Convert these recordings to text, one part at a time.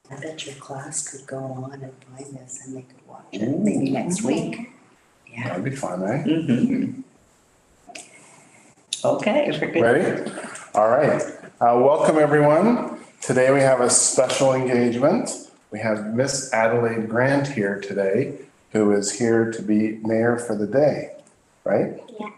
I bet your class could go on and find this and they could watch it maybe next week. Yeah. That'd be fun, eh? Mm-hmm. Okay, we're good. Ready? All right. Welcome, everyone. Today we have a special engagement. We have Miss Adelaide Grant here today, who is here to be mayor for the day, right? Yeah.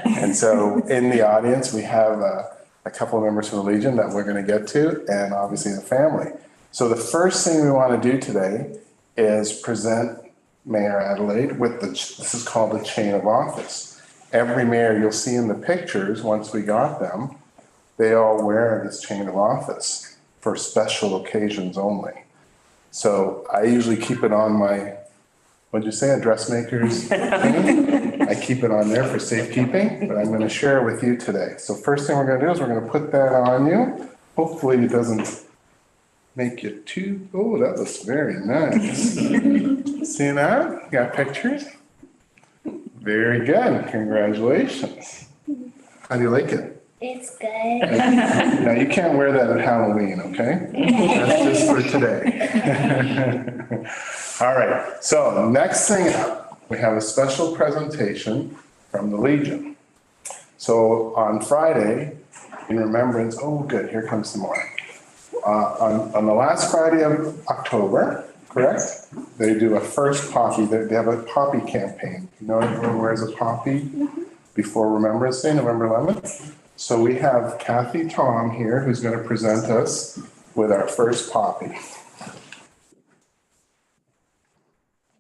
And so in the audience, we have a couple of members from the Legion that we're going to get to, and obviously the family. So the first thing we want to do today is present Mayor Adelaide with this is called the chain of office. Every mayor you'll see in the pictures, once we got them, they all wear this chain of office for special occasions only. So I usually keep it on my, what'd you say, a dressmaker's thing? I keep it on there for safekeeping, but I'm going to share it with you today. So first thing we're going to do is we're going to put that on you. Hopefully it doesn't make you too, oh, that looks very nice. See that? Got pictures? Very good. Congratulations. How do you like it? It's good. Now, you can't wear that at Halloween, okay? That's just for today. All right. So next thing up, we have a special presentation from the Legion. So on Friday, in remembrance, oh, good, here comes some more. On the last Friday of October, correct? They do a first poppy. They have a poppy campaign. You know, everyone wears a poppy before Remembrance Day, November 11th. So we have Kathy Tom here, who's going to present us with our first poppy.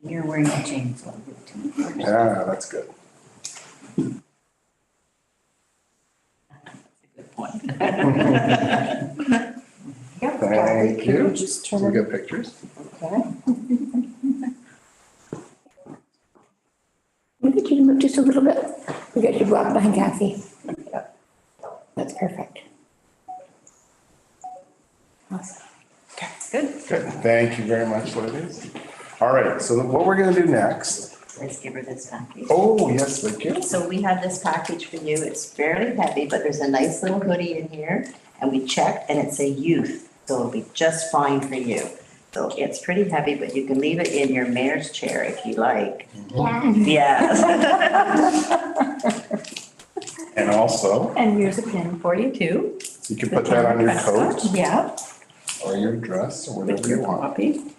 You're wearing a chain, so I'll give it to you. Yeah, that's good. That's a good point. Thank you. Just So we get pictures. Okay. We get you to move just a little bit. We got you blocked behind Kathy. That's perfect. Awesome. Okay, good. Good. Thank you very much, ladies. All right, so what we're going to do next. Let's give her this package. Oh, yes, thank you. So we have this package for you. It's fairly heavy, but there's a nice little hoodie in here. And we checked and it's a youth, so it'll be just fine for you. So it's pretty heavy, but you can leave it in your mayor's chair if you like. Yeah. Yes. And also, And here's a pin for you too. you can put that on your coat Yeah. or your dress or whatever you want. Copy.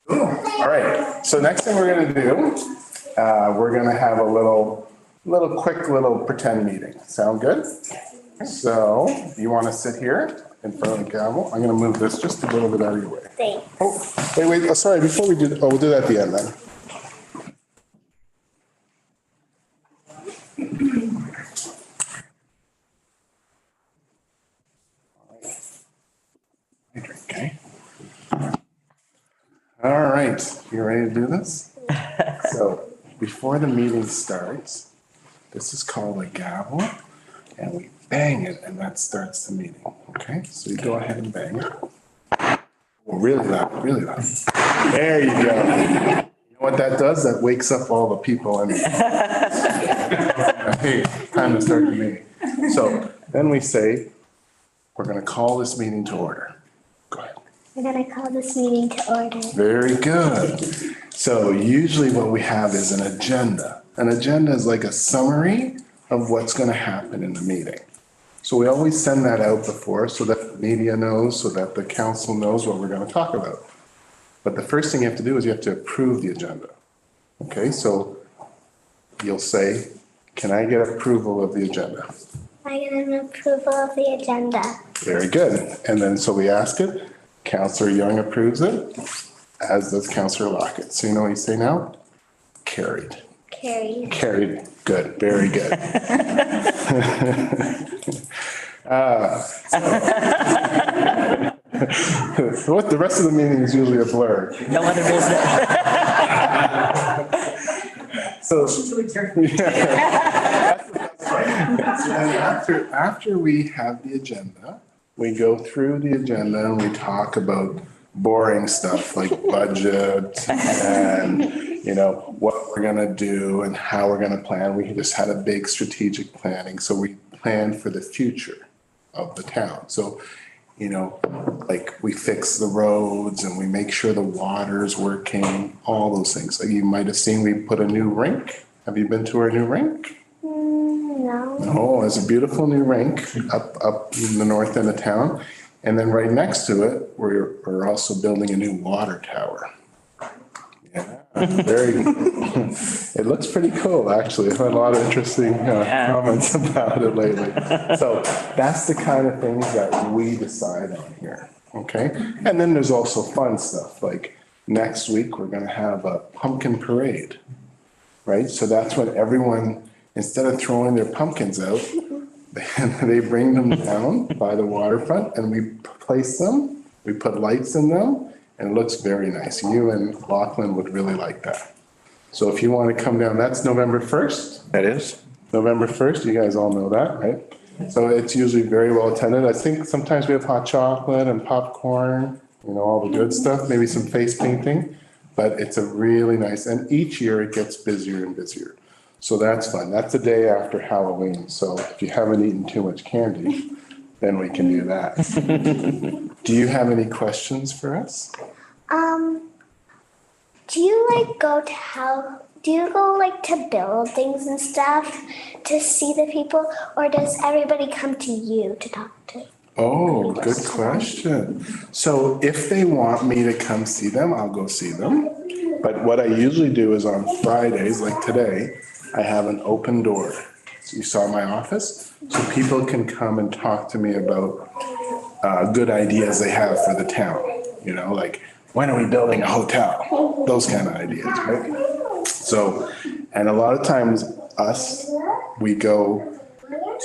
All right, so next thing we're gonna do, we're gonna have a quick little pretend meeting. Sound good? So you wanna sit here in front of the gavel? I'm gonna move this just a little bit out of your way. Thanks. Oh, wait, oh, sorry, before we do, we'll do that at the end then. Okay. All right, you ready to do this? So before the meeting starts, this is called a gavel, and we bang it, and that starts the meeting, okay? So you go ahead and bang it. Well, really loud, really loud. There you go. You know what that does? That wakes up all the people and hey, time to start the meeting. So then we say, we're gonna call this meeting to order. Go ahead. We're gonna call this meeting to order. Very good. So usually what we have is an agenda. An agenda is like a summary of what's going to happen in the meeting. So we always send that out before so that the media knows, so that the council knows what we're going to talk about. But the first thing you have to do is you have to approve the agenda. Okay, so you'll say, can I get approval of the agenda? I get an approval of the agenda. Very good. And then so we ask it. Councillor Young approves it, as does Councillor Lockett. So you know what you say now? Carried. Carried. Carried. Good. Very good. What the rest of the meeting is usually a blur. No other business. So, yeah. After we have the agenda, we go through the agenda and we talk about boring stuff like budget and, you know, what we're gonna do and how we're gonna plan. We just had a big strategic planning, so we plan for the future of the town. So you know, like we fix the roads and we make sure the water's working, all those things. Like you might have seen, we put a new rink. Have you been to our new rink? No. Oh, it's a beautiful new rink up in the north end of town. And then right next to it, we're also building a new water tower. Yeah, very, it looks pretty cool, actually. I've had a lot of interesting comments about it lately. So that's the kind of things that we decide on here, okay? And then there's also fun stuff, like next week, we're gonna have a pumpkin parade, right? So that's when everyone, instead of throwing their pumpkins out, they bring them down by the waterfront and we place them, we put lights in them, and it looks very nice. You and Lachlan would really like that. So if you want to come down, that's November 1st. That is? November 1st, you guys all know that, right? So it's usually very well attended. I think sometimes we have hot chocolate and popcorn, you know, all the good stuff, maybe some face painting, but it's a really nice, and each year it gets busier and busier. So that's fun. That's the day after Halloween. So if you haven't eaten too much candy, then we can do that. Do you have any questions for us? Do you like do you go like to buildings and stuff to see the people, or does everybody come to you to talk to? Oh, good question. So if they want me to come see them, I'll go see them. But what I usually do is on Fridays, like today, I have an open door. So you saw my office? So people can come and talk to me about good ideas they have for the town. You know, like, when are we building a hotel? Those kind of ideas, right? So, and a lot of times we go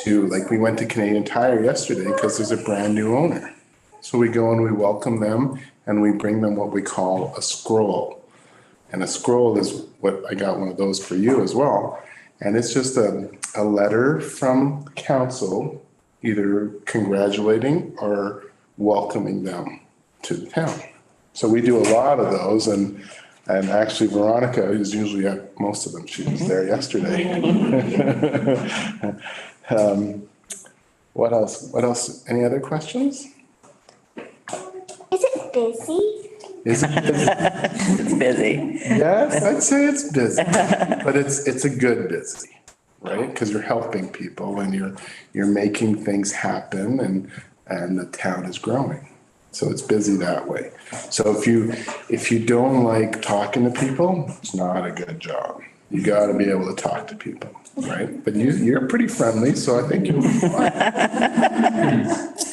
to, like we went to Canadian Tire yesterday because there's a brand new owner. So we go and we welcome them and we bring them what we call a scroll. And a scroll is what, I got one of those for you as well. And it's just a letter from council, either congratulating or welcoming them to the town. So we do a lot of those, and actually Veronica is usually at most of them. She was there yesterday. What else? Any other questions? Is it busy? Is it busy? It's busy. Yes, I'd say it's busy, but it's a good busy, right? Because you're helping people and you're making things happen, and the town is growing. So it's busy that way. So if you don't like talking to people, it's not a good job. You got to be able to talk to people, right? But you're pretty friendly, so I think you'll be fine.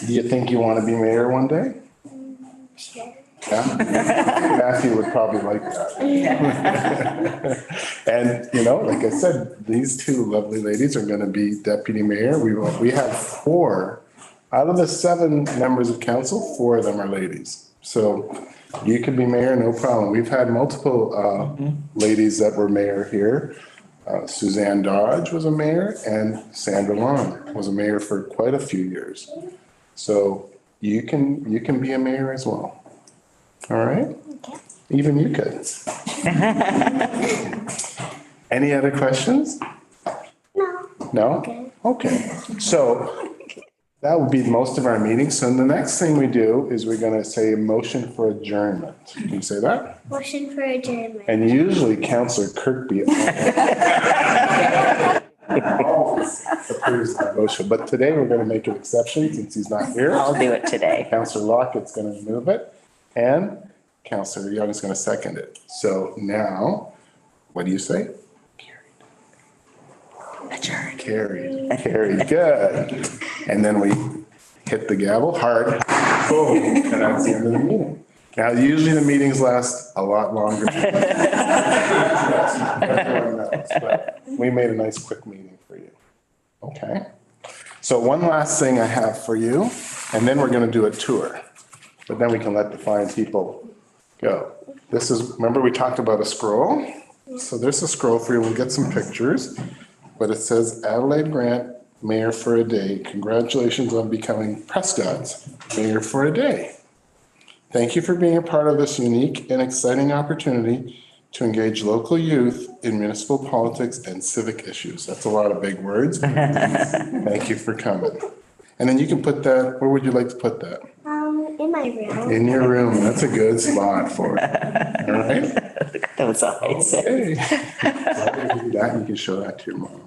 Do you think you want to be mayor one day? Sure. Yeah, Matthew would probably like that. And, you know, like I said, these two lovely ladies are going to be deputy mayor. We have 4 out of the 7 members of council, 4 of them are ladies. So you could be mayor, no problem. We've had multiple ladies that were mayor here. Suzanne Dodge was a mayor, and Sandra Long was a mayor for quite a few years. So you can be a mayor as well. All right? Okay. Even you could. Any other questions? No. No? Okay. Okay. So that would be most of our meetings. So the next thing we do is we're going to say a motion for adjournment. Can you say that? Motion for adjournment. And usually Councillor Kirkby always approves that motion. But today we're going to make an exception since he's not here. I'll do it today. Councillor Lockett's going to move it, and Councillor Young is going to second it. So now, what do you say? Adjourn. Carried, good. And then we hit the gavel hard, boom, and that's the end of the meeting. Now, usually the meetings last a lot longer. Everyone knows, but we made a nice quick meeting for you. Okay? So one last thing I have for you, and then we're gonna do a tour. But then we can let the fine people go. This is, remember we talked about a scroll? So there's a scroll for you, we'll get some pictures. But it says Adelaide Grant, Mayor for a Day. Congratulations on becoming Prescott's Mayor for a Day. Thank you for being a part of this unique and exciting opportunity to engage local youth in municipal politics and civic issues. That's a lot of big words. Thank you for coming. And then you can put that, where would you like to put that? In my room. In your room, that's a good spot for it. All right? Those eyes. Okay. So after you do that, you can show that to your mom.